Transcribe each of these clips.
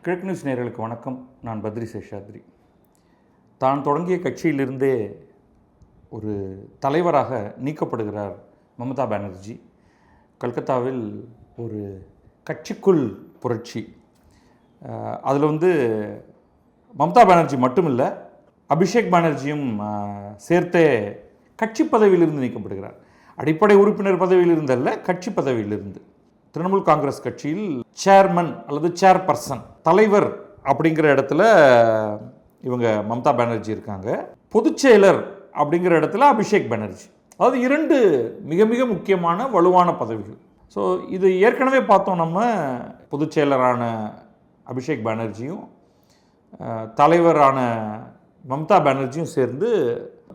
கிழக்கு நியூஸ் நேயர்களுக்கு வணக்கம். நான் பத்ரி சேஷாத்ரி. தான் தொடங்கிய கட்சியிலிருந்தே ஒரு தலைவராக நீக்கப்படுகிறார் மம்தா பானர்ஜி. கல்கத்தாவில் ஒரு கட்சிக்குள் புரட்சி. அதில் மம்தா பானர்ஜி மட்டும் இல்லை, அபிஷேக் பானர்ஜியும் சேர்த்தே கட்சி பதவியிலிருந்து நீக்கப்படுகிறார். அடிப்படை உறுப்பினர் பதவியிலிருந்தல்ல, கட்சி பதவியிலிருந்து. திரிணாமுல் காங்கிரஸ் கட்சியில் சேர்மன் அல்லது சேர்பர்சன், தலைவர் அப்படிங்கிற இடத்துல இவங்க மம்தா பானர்ஜி இருக்காங்க. பொதுச் செயலர் அப்படிங்கிற இடத்துல அபிஷேக் பானர்ஜி. அதாவது இரண்டு மிக மிக முக்கியமான வலுவான பதவிகள். ஸோ இது ஏற்கனவே பார்த்தோம். நம்ம பொதுச் செயலரான அபிஷேக் பானர்ஜியும் தலைவரான மம்தா பானர்ஜியும் சேர்ந்து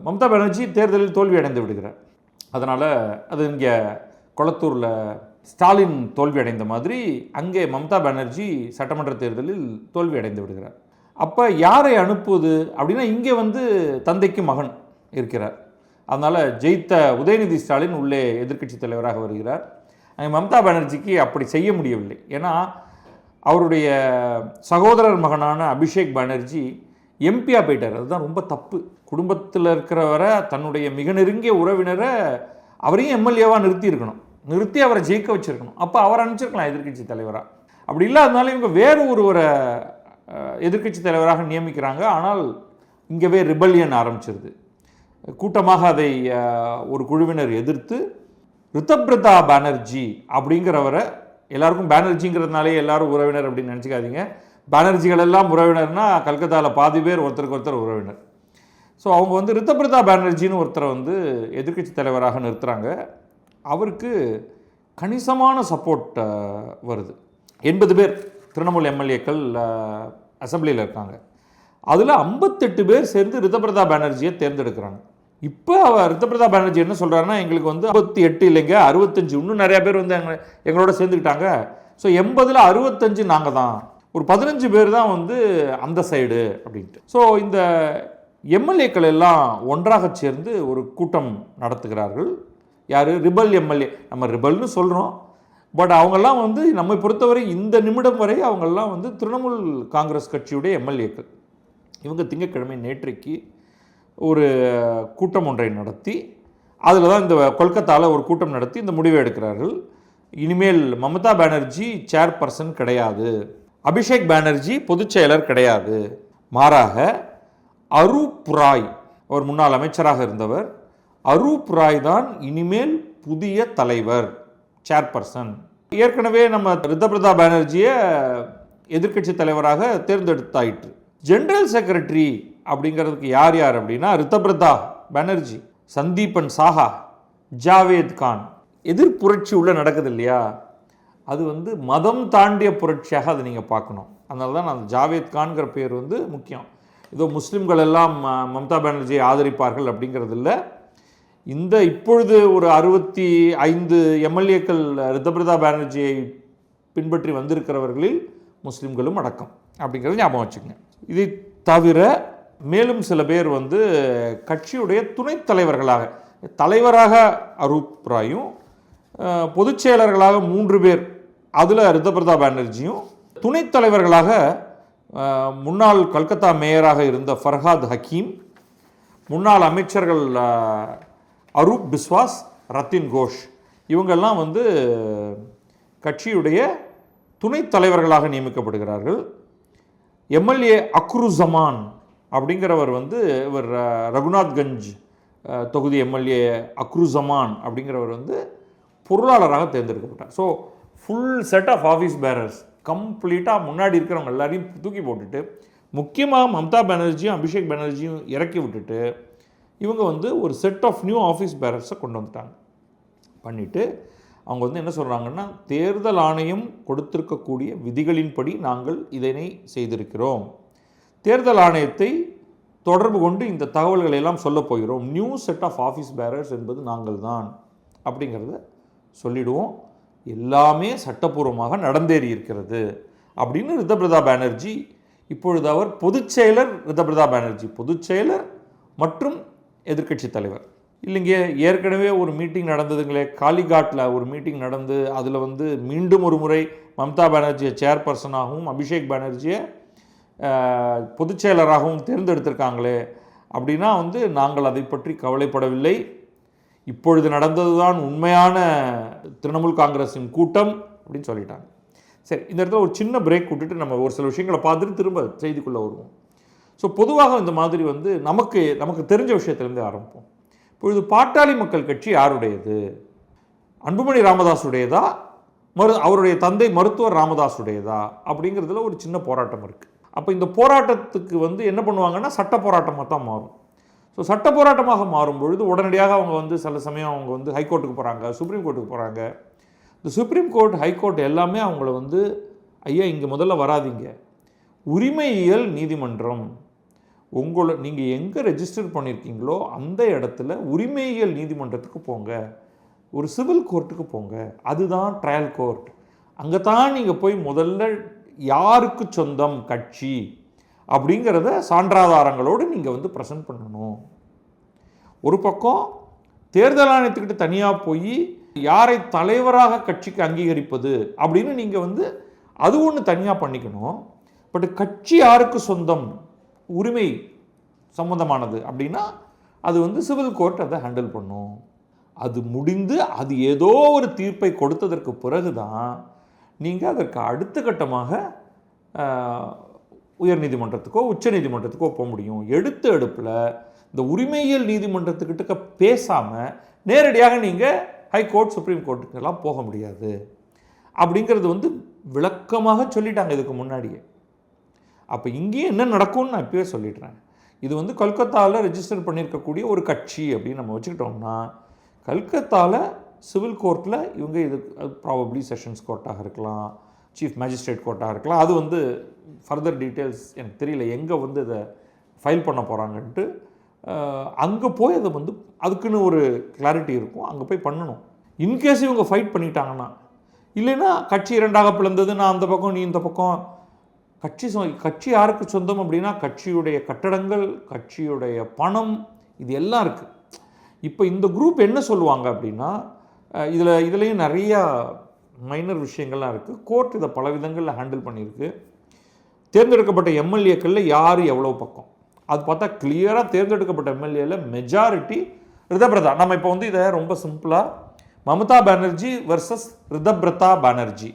மம்தா பானர்ஜி தேர்தலில் தோல்வி அடைந்து விடுகிறார். அதனால் அது இங்கே கொளத்தூரில் ஸ்டாலின் தோல்வி அடைந்த மாதிரி அங்கே மம்தா பானர்ஜி சட்டமன்ற தேர்தலில் தோல்வி அடைந்து விடுகிறார். அப்போ யாரை அனுப்புவது அப்படின்னா, இங்கே தந்தைக்கு மகன் இருக்கிறார். அதனால் ஜெயித்த உதயநிதி ஸ்டாலின் உள்ளே எதிர்க்கட்சி தலைவராக வருகிறார். அங்கே மம்தா பானர்ஜிக்கு அப்படி செய்ய முடியவில்லை. ஏன்னா அவருடைய சகோதரர் மகனான அபிஷேக் பானர்ஜி எம்பியாக போயிட்டார். அதுதான் ரொம்ப தப்பு. குடும்பத்தில் இருக்கிறவரை, தன்னுடைய மிக நெருங்கிய உறவினரை அவரையும் எம்எல்ஏவாக நிறுத்தி அவரை ஜெயிக்க வச்சுருக்கணும். அப்போ அவரை அனுப்பிச்சிருக்கலாம் எதிர்க்கட்சி தலைவராக. அப்படி இல்லாதனால இவங்க வேறு ஒருவரை எதிர்க்கட்சி தலைவராக நியமிக்கிறாங்க. ஆனால் இங்கேவே ரிபல்லியன் ஆரம்பிச்சிருது. கூட்டமாக அதை ஒரு குழுவினர் எதிர்த்து ரித்தப்ரதா பானர்ஜி அப்படிங்கிறவரை, எல்லாருக்கும் பானர்ஜிங்கிறதுனாலே எல்லாரும் உறவினர் அப்படின்னு நினச்சிக்காதீங்க. பானர்ஜிகள் எல்லாம் உறவினர்னா கல்கத்தாவில் பாதி பேர் ஒருத்தருக்கு ஒருத்தர் உறவினர். ஸோ அவங்க ரித்தப்ரதா பானர்ஜின்னு ஒருத்தரை எதிர்க்கட்சி தலைவராக நிறுத்துகிறாங்க. அவருக்கு கணிசமான சப்போர்ட் வருது. 80 பேர் திரிணாமுல் எம்எல்ஏக்கள் அசம்பிளியில் இருக்காங்க. அதில் 58 பேர் சேர்ந்து ரித்தப்ரதா பானர்ஜியை தேர்ந்தெடுக்கிறாங்க. இப்போ ரித்தப்ரதா பானர்ஜி என்ன சொல்கிறாருன்னா, எங்களுக்கு 58 இல்லைங்க 65, இன்னும் நிறையா பேர் எங்களோட சேர்ந்துக்கிட்டாங்க. ஸோ 80ல் 65 நாங்கள் தான், ஒரு 15 பேர் தான் அந்த சைடு அப்படின்ட்டு. ஸோ இந்த எம்எல்ஏக்கள் எல்லாம் ஒன்றாக சேர்ந்து ஒரு கூட்டம் நடத்துகிறார்கள். யார்? Rebel MLA. நம்ம ரிபல்னு சொல்கிறோம், பட் அவங்கெல்லாம் நம்மை பொறுத்தவரை இந்த நிமிடம் வரை அவங்கெல்லாம் திரிணாமுல் காங்கிரஸ் கட்சியுடைய எம்எல்ஏக்கள். இவங்க திங்கட்கிழமை நேற்றைக்கு ஒரு கூட்டம் ஒன்றை நடத்தி, அதில் தான் இந்த கொல்கத்தாவில் ஒரு கூட்டம் நடத்தி இந்த முடிவை எடுக்கிறார்கள். இனிமேல் மம்தா பானர்ஜி சேர்பர்சன் கிடையாது, அபிஷேக் பானர்ஜி பொதுச் செயலர் கிடையாது, மாறாக அரூப் ராய், அவர் முன்னாள் அமைச்சராக இருந்தவர், அரூப் ராய் தான் இனிமேல் புதிய தலைவர், சேர்பர்சன். ஏற்கனவே நம்ம ரித்தப்ரதா பானர்ஜியை எதிர்க்கட்சி தலைவராக தேர்ந்தெடுத்தாயிற்று. ஜெனரல் செக்ரட்டரி அப்படிங்கிறதுக்கு யார் யார் அப்படின்னா, ரித்தப்ரதா பானர்ஜி, சந்தீபன் சாஹா, ஜாவேத் கான். எதிர்ப்புரட்சி உள்ள நடக்குது இல்லையா, அது மதம் தாண்டிய புரட்சியாக அதை நீங்கள் பார்க்கணும். அதனால தான் அந்த ஜாவேத் கான்கிற பேர் முக்கியம். இதோ முஸ்லீம்கள் எல்லாம் மம்தா பானர்ஜியை ஆதரிப்பார்கள் அப்படிங்கிறது இல்லை. இந்த இப்பொழுது ஒரு 65 எம்எல்ஏக்கள் ரித்தப்ரதா பானர்ஜியை பின்பற்றி வந்திருக்கிறவர்களில் முஸ்லீம்களும் அடக்கம் அப்படிங்கிறது ஞாபகம் வச்சுக்கோங்க. இதை தவிர மேலும் சில பேர் கட்சியுடைய துணைத் தலைவர்களாக, தலைவராக அரூப் ராயும், பொதுச் செயலர்களாக 3 பேர், அதில் ரித்தப்ரதா பானர்ஜியும், துணைத் தலைவர்களாக முன்னாள் கல்கத்தா மேயராக இருந்த ஃபர்ஹாத் ஹக்கீம், முன்னாள் அமைச்சர்கள் அரூப் பிஸ்வாஸ், ரத்தின் கோஷ், இவங்கெல்லாம் கட்சியுடைய துணைத் தலைவர்களாக நியமிக்கப்படுகிறார்கள். எம்எல்ஏ அக்ருசமான் அப்படிங்கிறவர் இவர் ரகுநாத்கஞ்ச் தொகுதி எம்எல்ஏ அக்ருசமான் அப்படிங்கிறவர் பொருளாளராக தேர்ந்தெடுக்கப்பட்டார். So full set of office bearers கம்ப்ளீட்டாக முன்னாடி இருக்கிறவங்க எல்லாரையும் தூக்கி போட்டுட்டு, முக்கியமாக மம்தா பானர்ஜியும் அபிஷேக் பானர்ஜியும் இறக்கி விட்டுட்டு, இவங்க ஒரு செட் ஆஃப் நியூ ஆஃபீஸ் பேரர்ஸை கொண்டு வந்துட்டாங்க. பண்ணிவிட்டு அவங்க என்ன சொல்கிறாங்கன்னா, தேர்தல் ஆணையம் கொடுத்திருக்கக்கூடிய விதிகளின்படி நாங்கள் இதனை செய்திருக்கிறோம், தேர்தல் ஆணையத்தை தொடர்பு கொண்டு இந்த தகவல்களை எல்லாம் சொல்லப் போகிறோம், new set of office bearers என்பது நாங்கள் தான் அப்படிங்கிறத சொல்லிடுவோம், எல்லாமே சட்டப்பூர்வமாக நடந்தேறி இருக்கிறது அப்படின்னு ரித்தப்ரதா பானர்ஜி. இப்பொழுது அவர் பொதுச் செயலர் ரித்தப்ரதா பானர்ஜி, பொதுச் செயலர் மற்றும் எதிர்க்கட்சி தலைவர். இல்லைங்க, ஏற்கனவே ஒரு மீட்டிங் நடந்ததுங்களே, காளிகாட்டில் ஒரு மீட்டிங் நடந்து அதில் வந்து மீண்டும் ஒரு முறை மம்தா பானர்ஜியை சேர்பர்சனாகவும் அபிஷேக் பானர்ஜியை பொதுச் செயலராகவும் தேர்ந்தெடுத்திருக்காங்களே, அப்படின்னா வந்து நாங்கள் அதை பற்றி கவலைப்படவில்லை, இப்பொழுது நடந்தது தான் உண்மையான திரிணாமுல் காங்கிரஸின் கூட்டம் அப்படின்னு சொல்லிட்டாங்க. சரி, இந்த இடத்துல ஒரு சின்ன பிரேக் விட்டுட்டு நம்ம ஒரு சில விஷயங்களை பார்த்துட்டு திரும்ப செய்திக்குள்ளே வருவோம். ஸோ பொதுவாக இந்த மாதிரி வந்து நமக்கு தெரிஞ்ச விஷயத்துலேருந்து ஆரம்பிப்போம். இப்பொழுது பாட்டாளி மக்கள் கட்சி யாருடையது? அன்புமணி ராமதாஸுடையதா, அவருடைய தந்தை மருத்துவர் ராமதாஸுடையதா அப்படிங்கிறதுல ஒரு சின்ன போராட்டம் இருக்குது. அப்போ இந்த போராட்டத்துக்கு வந்து என்ன பண்ணுவாங்கன்னா சட்ட போராட்டமாக தான் மாறும். ஸோ சட்ட போராட்டமாக மாறும் பொழுது உடனடியாக அவங்க வந்து சில சமயம் அவங்க வந்து ஹைகோர்ட்டுக்கு போகிறாங்க, சுப்ரீம் கோர்ட்டுக்கு போகிறாங்க. இந்த சுப்ரீம் கோர்ட், ஹைகோர்ட் எல்லாமே அவங்கள வந்து ஐயா இங்கே முதல்ல வராதிங்க, உரிமையியல் நீதிமன்றம் நீங்கள் எங்கே ரெஜிஸ்டர் பண்ணியிருக்கீங்களோ அந்த இடத்துல உரிமையியல் நீதிமன்றத்துக்கு போங்க, ஒரு சிவில் கோர்ட்டுக்கு போங்க, அதுதான் ட்ரையல் கோர்ட். அங்கே தான் நீங்கள் போய் முதல்ல யாருக்கு சொந்தம் கட்சி அப்படிங்கிறத சான்றாதாரங்களோடு நீங்கள் வந்து ப்ரெசென்ட் பண்ணணும். ஒரு பக்கம் தேர்தல் ஆணையத்துக்கிட்ட தனியாக போய் யாரை தலைவராக கட்சிக்கு அங்கீகரிப்பது அப்படின்னு நீங்கள் வந்து அது ஒன்று தனியாக பண்ணிக்கணும். பட் கட்சி யாருக்கு சொந்தம், உரிமை சம்பந்தமானது அப்படின்னா அது வந்து சிவில் கோர்ட் அதை ஹேண்டில் பண்ணும். அது முடிந்து அது ஏதோ ஒரு தீர்ப்பை கொடுத்ததற்கு பிறகு தான் நீங்கள் அதற்கு அடுத்த கட்டமாக உயர்நீதிமன்றத்துக்கோ உச்ச நீதிமன்றத்துக்கோ போக முடியும். எடுப்பில் இந்த உரிமையியல் நீதிமன்றத்துக்கிட்ட பேசாமல் நேரடியாக நீங்கள் ஹைகோர்ட், சுப்ரீம் கோர்ட்டுக்கெல்லாம் போக முடியாது அப்படிங்கிறது வந்து விளக்கமாக சொல்லிட்டாங்க இதுக்கு முன்னாடியே. அப்போ இங்கேயும் என்ன நடக்கும்னு நான் இப்போயே சொல்லிடுறேன். இது வந்து கல்கத்தாவில் ரெஜிஸ்டர் பண்ணியிருக்கக்கூடிய ஒரு கட்சி அப்படின்னு நம்ம வச்சுக்கிட்டோம்னா, கல்கத்தாவில் சிவில் கோர்ட்டில் இவங்க இது ப்ராபப்ளி செஷன்ஸ் கோர்ட்டாக இருக்கலாம், சீஃப் மேஜிஸ்ட்ரேட் கோர்ட்டாக இருக்கலாம். அது வந்து ஃபர்தர் டீட்டெயில்ஸ் எனக்கு தெரியல, எங்கே வந்து இதை ஃபைல் பண்ண போகிறாங்கன்ட்டு. அங்கே போய் அதை வந்து அதுக்குன்னு ஒரு கிளாரிட்டி இருக்கும், அங்கே போய் பண்ணணும். இன்கேஸ் இவங்க ஃபைட் பண்ணிட்டாங்கன்னா, இல்லைன்னா கட்சி இரண்டாக பிளந்தது, நான் அந்த பக்கம் நீ இந்த பக்கம், கட்சி யாருக்கு சொந்தம் அப்படின்னா கட்சியுடைய கட்டடங்கள், கட்சியுடைய பணம், இது எல்லாம் இருக்குது. இப்போ இந்த குரூப் என்ன சொல்லுவாங்க அப்படின்னா, இதுலேயும் நிறையா மைனர் விஷயங்கள்லாம் இருக்குது. கோர்ட் இதை பல விதங்களில் ஹேண்டில் பண்ணியிருக்கு. தேர்ந்தெடுக்கப்பட்ட எம்எல்ஏக்களில் யார் எவ்வளோ பக்கம் அது பார்த்தா கிளியராக தேர்ந்தெடுக்கப்பட்ட எம்எல்ஏல மெஜாரிட்டி ரிதப்ரதா. நம்ம இப்போ வந்து இதை ரொம்ப சிம்பிளாக மமதா பானர்ஜி வர்சஸ் ரிதப்ரதா பானர்ஜி.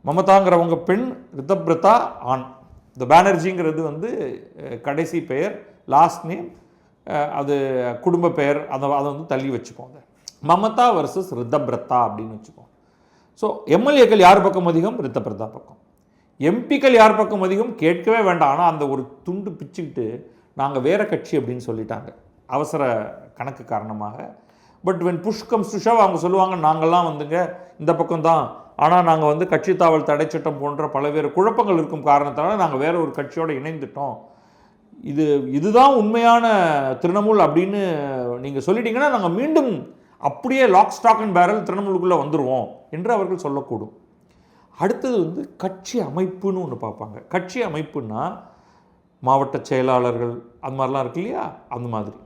மமதாங்கிறவங்க பெண், ரிதப்ரதா ஆண். இந்த பானர்ஜிங்கிறது வந்து கடைசி பெயர், லாஸ்ட் நேம், அது குடும்ப பெயர், அதை வந்து தள்ளி வச்சுக்கோங்க. மமதா வர்சஸ் ரிதப்ரதா அப்படின்னு வச்சுக்கோங்க. ஸோ எம்எல்ஏக்கள் யார் பக்கம் அதிகம்? ரிதப்ரதா பக்கம். எம்பிக்கள் யார் பக்கம் அதிகம்? கேட்கவே வேண்டாம். ஆனால் அந்த ஒரு துண்டு பிச்சுக்கிட்டு நாங்கள் வேறு கட்சி அப்படின்னு சொல்லிட்டாங்க அவசர கணக்கு காரணமாக. But when push comes to shove அவங்க சொல்லுவாங்க, நாங்கள்லாம் வந்துங்க இந்த பக்கம்தான், ஆனால் நாங்கள் வந்து கட்சி தாவல் தடை சட்டம் போன்ற பல்வேறு குழப்பங்கள் இருக்கும் காரணத்தால் நாங்கள் வேறு ஒரு கட்சியோடு இணைந்துட்டோம், இதுதான் உண்மையான திரிணாமுல் அப்படின்னு நீங்கள் சொல்லிட்டீங்கன்னா நாங்கள் மீண்டும் அப்படியே லாக் ஸ்டாக் அண்ட் பேரல் திரிணாமுலுக்குள்ளே வந்துடுவோம் என்று அவர்கள் சொல்லக்கூடும். அடுத்தது வந்து கட்சி அமைப்புன்னு ஒன்று பார்ப்பாங்க. கட்சி அமைப்புன்னா மாவட்ட செயலாளர்கள் அந்த மாதிரிலாம் இருக்கு இல்லையா, அந்த மாதிரி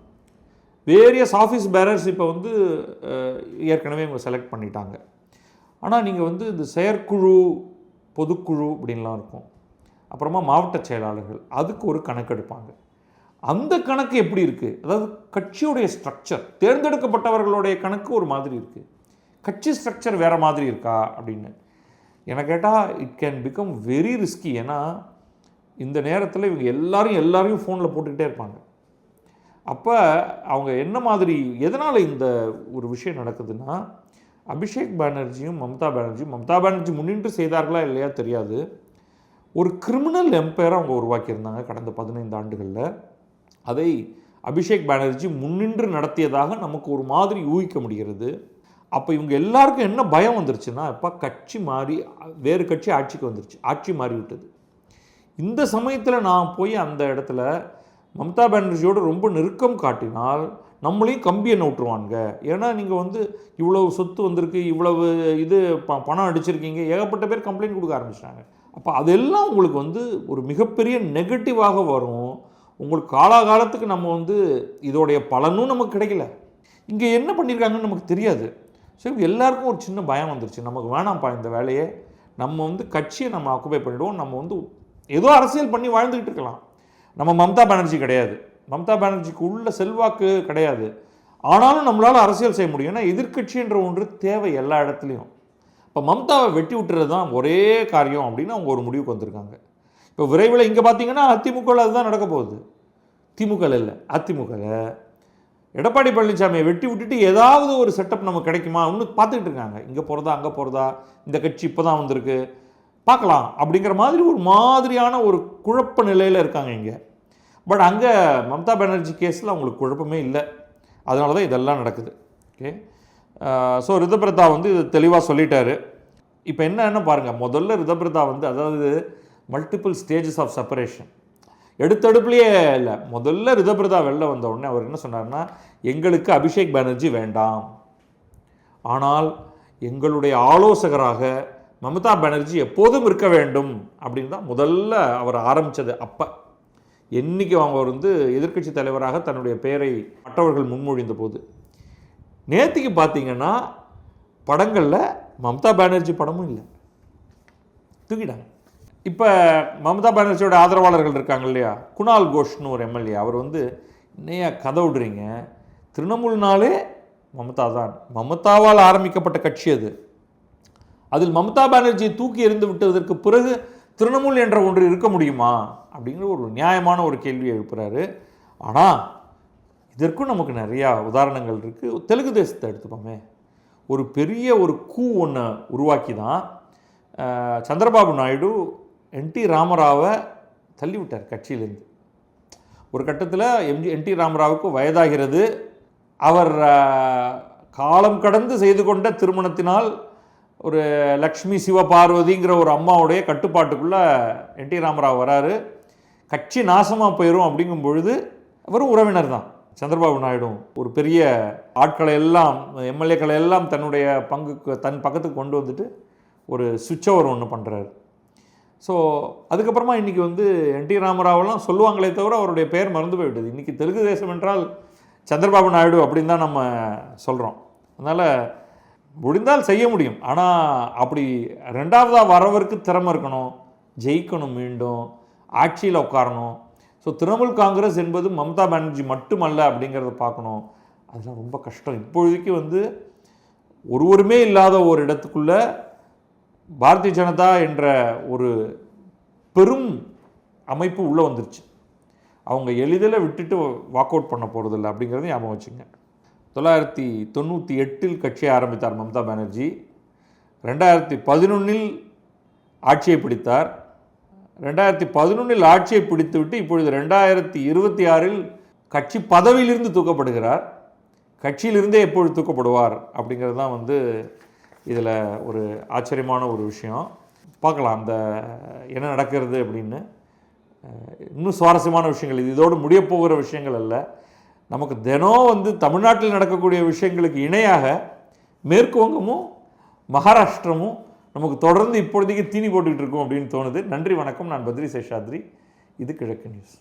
வேரியஸ் ஆஃபீஸ் பேரர்ஸ் இப்போ வந்து ஏற்கனவே இவங்க செலக்ட் பண்ணிட்டாங்க. ஆனால் நீங்கள் வந்து இந்த செயற்குழு, பொதுக்குழு அப்படின்லாம் இருக்கும். அப்புறமா மாவட்ட செயலாளர்கள், அதுக்கு ஒரு கணக்கு எடுப்பாங்க. அந்த கணக்கு எப்படி இருக்குது, அதாவது கட்சியுடைய ஸ்ட்ரக்சர், தேர்ந்தெடுக்கப்பட்டவர்களுடைய கணக்கு ஒரு மாதிரி இருக்குது, கட்சி ஸ்ட்ரக்சர் வேறு மாதிரி இருக்கா அப்படின்னு எனக்கு கேட்டால் it can become very risky. ஏன்னா இந்த நேரத்தில் இவங்க எல்லாரையும் ஃபோனில் போட்டுக்கிட்டே இருப்பாங்க. அப்போ அவங்க என்ன மாதிரி, எதனால் இந்த ஒரு விஷயம் நடக்குதுன்னா, அபிஷேக் பானர்ஜியும் மம்தா பானர்ஜி முன்னின்று செய்தார்களா இல்லையா தெரியாது, ஒரு கிரிமினல் எம்பையரை அவங்க உருவாக்கியிருந்தாங்க கடந்த 15 ஆண்டுகளில். அதை அபிஷேக் பானர்ஜி முன்னின்று நடத்தியதாக நமக்கு ஒரு மாதிரி ஊகிக்க முடிகிறது. அப்போ இவங்க எல்லாருக்கும் என்ன பயம் வந்துருச்சுன்னா, இப்போ கட்சி மாறி வேறு கட்சி ஆட்சிக்கு வந்துருச்சு, ஆட்சி மாறி விட்டது. இந்த சமயத்தில் நான் போய் அந்த இடத்துல மம்தா பானர்ஜியோடு ரொம்ப நெருக்கம் காட்டினால் நம்மளையும் கம்பி எண்ணெய் விட்டுருவாங்க. ஏன்னா நீங்கள் வந்து இவ்வளவு சொத்து வந்திருக்கு, இவ்வளவு இது பணம் அடிச்சிருக்கீங்க, ஏகப்பட்ட பேர் கம்ப்ளைண்ட் கொடுக்க ஆரம்பிச்சிட்டாங்க. அப்போ அதெல்லாம் உங்களுக்கு வந்து ஒரு மிகப்பெரிய நெகட்டிவாக வரும். உங்களுக்கு காலாகாலத்துக்கு நம்ம வந்து இதோடைய பலனும் நமக்கு கிடைக்கல. இங்கே என்ன பண்ணியிருக்காங்கன்னு நமக்கு தெரியாது. ஸோ எல்லாருக்கும் ஒரு சின்ன பயம் வந்துருச்சு, நமக்கு வேணாம்ப்பா இந்த வேலையை, நம்ம வந்து கட்சியை நம்ம ஆக்குபை பண்ணிவிடுவோம், நம்ம வந்து ஏதோ அரசியல் பண்ணி வாழ்ந்துக்கிட்டு இருக்கலாம். நம்ம மம்தா பானர்ஜி கிடையாது, மம்தா பானர்ஜிக்கு உள்ள செல்வாக்கு கிடையாது. ஆனாலும் நம்மளால் அரசியல் செய்ய முடியும். ஏன்னா எதிர்கட்சின்ற ஒன்று தேவை எல்லா இடத்துலையும். இப்போ மம்தாவை வெட்டி விட்டுறது தான் ஒரே காரியம் அப்படின்னு அவங்க ஒரு முடிவுக்கு வந்திருக்காங்க. இப்போ விரைவில் இங்கே பார்த்தீங்கன்னா அதிமுகவில் அதுதான் நடக்க போகுது. திமுக இல்லை, அதிமுகவில் எடப்பாடி பழனிசாமியை வெட்டி விட்டுட்டு ஏதாவது ஒரு செட்டப் நமக்கு கிடைக்குமா இன்னும் பார்த்துக்கிட்டு இருக்காங்க. இங்கே போகிறதா அங்கே போகிறதா, இந்த கட்சி இப்போ தான் வந்திருக்கு பார்க்கலாம் அப்படிங்கிற மாதிரி ஒரு மாதிரியான ஒரு குழப்ப நிலையில் இருக்காங்க இங்கே. பட் அங்கே மம்தா பானர்ஜி கேஸில் அவங்களுக்கு குழப்பமே இல்லை. அதனால தான் இதெல்லாம் நடக்குது. ஓகே, ஸோ ரிதபிரதா வந்து இது தெளிவாக சொல்லிட்டாரு. இப்போ என்ன பாருங்கள், முதல்ல ரிதபிரதா வந்து அதாவது மல்டிபிள் ஸ்டேஜஸ் ஆஃப் செப்பரேஷன் எடுத்தடுப்புலையே இல்லை. முதல்ல ரிதபிரதா வெளில வந்த உடனே அவர் என்ன சொன்னார்னா, எங்களுக்கு அபிஷேக் பானர்ஜி வேண்டாம், ஆனால் எங்களுடைய ஆலோசகராக மம்தா பானர்ஜி எப்போதும் இருக்க வேண்டும் அப்படின்னு தான் முதல்ல அவர் ஆரம்பித்தது. அப்போ என்றைக்கு அவர் வந்து எதிர்க்கட்சி தலைவராக தன்னுடைய பெயரை மற்றவர்கள் முன்மொழிந்த போது. நேற்றுக்கு பார்த்தீங்கன்னா படங்களில் மம்தா பானர்ஜி படமும் இல்லை, தூக்கிட்டாங்க. இப்போ மம்தா பானர்ஜியோட ஆதரவாளர்கள் இருக்காங்க இல்லையா, குணால் கோஷ்னு ஒரு எம்எல்ஏ, அவர் வந்து இன்னையா கதை விடுறீங்க, திரிணாமுல்னாலே மம்தா தான், மம்தாவால் ஆரம்பிக்கப்பட்ட கட்சி அது, அதில் மம்தா பானர்ஜியை தூக்கி எறிந்து விட்டதற்கு பிறகு திரிணாமுல் என்ற ஒன்று இருக்க முடியுமா அப்படிங்கிற ஒரு நியாயமான ஒரு கேள்வியை எழுப்புறாரு. ஆனால் இதற்கும் நமக்கு நிறையா உதாரணங்கள் இருக்குது. தெலுங்கு தேசத்தை எடுத்துப்போமே, ஒரு பெரிய ஒரு கூ ஒன்று உருவாக்கி தான் சந்திரபாபு நாயுடு என்டி ராமராவை தள்ளிவிட்டார் கட்சியிலேருந்து. ஒரு கட்டத்தில் என்டி ராமராவுக்கு வயதாகிறது, அவர் காலம் கடந்து செய்து கொண்ட திருமணத்தினால் ஒரு லக்ஷ்மி சிவபார்வதிங்கிற ஒரு அம்மாவுடைய கட்டுப்பாட்டுக்குள்ளே என்டி ராமராவ் வராரு. கட்சி நாசமாக போயிடும் அப்படிங்கும் பொழுது அவரும் உறவினர் தான் சந்திரபாபு நாயுடும். ஒரு பெரிய ஆட்களை எல்லாம் எம்எல்ஏக்களை எல்லாம் தன்னுடைய பங்குக்கு தன் பக்கத்துக்கு கொண்டு வந்துட்டு ஒரு சுவிட்ச் ஓவர் ஒன்று பண்ணுறாரு. ஸோ அதுக்கப்புறமா இன்றைக்கி வந்து என்டி ராமராவெல்லாம் சொல்லுவாங்களே தவிர அவருடைய பெயர் மறந்து போய்விட்டது. இன்றைக்கி தெலுங்கு தேசம் என்றால் சந்திரபாபு நாயுடு அப்படின்னு தான் நம்ம சொல்கிறோம். அதனால் முடிந்தால் செய்ய முடியும், ஆனால் அப்படி ரெண்டாவதாக வரவருக்கு திறமை இருக்கணும், ஜெயிக்கணும், மீண்டும் ஆட்சியில் உட்காரணும். ஸோ திரிணாமுல் காங்கிரஸ் என்பது மம்தா பானர்ஜி மட்டுமல்ல அப்படிங்கிறத பார்க்கணும். அதெல்லாம் ரொம்ப கஷ்டம். இப்பொழுதைக்கு வந்து ஒருவருமே இல்லாத ஒரு இடத்துக்குள்ளே பாரதிய ஜனதா என்ற ஒரு பெரும் அமைப்பு உள்ளே வந்துருச்சு. அவங்க எளிதில் விட்டுட்டு வாக் அவுட் பண்ண போகிறதில்ல அப்படிங்கிறத ஞாபகம் வச்சுங்க. 1998 கட்சியை ஆரம்பித்தார் மம்தா பானர்ஜி. 2011 ஆட்சியை பிடித்தார். 2011 ஆட்சியை பிடித்துவிட்டு இப்பொழுது 2026 கட்சி பதவியிலிருந்து தூக்கப்படுகிறார். கட்சியிலிருந்தே எப்பொழுது தூக்கப்படுவார் அப்படிங்கிறது தான் வந்து இதில் ஒரு ஆச்சரியமான ஒரு விஷயம். பார்க்கலாம் அந்த என்ன நடக்கிறது அப்படின்னு. இன்னும் சுவாரஸ்யமான விஷயங்கள் இது, இதோடு முடிய போகிற விஷயங்கள் அல்ல. நமக்கு தினம் வந்து தமிழ்நாட்டில் நடக்கக்கூடிய விஷயங்களுக்கு இணையாக மேற்கு வங்கமும் மகாராஷ்டிரமும் நமக்கு தொடர்ந்து இப்பொழுதைக்கு தீனி போட்டுக்கிட்டு இருக்கோம் அப்படின்னு தோணுது. நன்றி, வணக்கம். நான் பத்ரி சேஷாத்ரி. இது கிழக்கு நியூஸ்.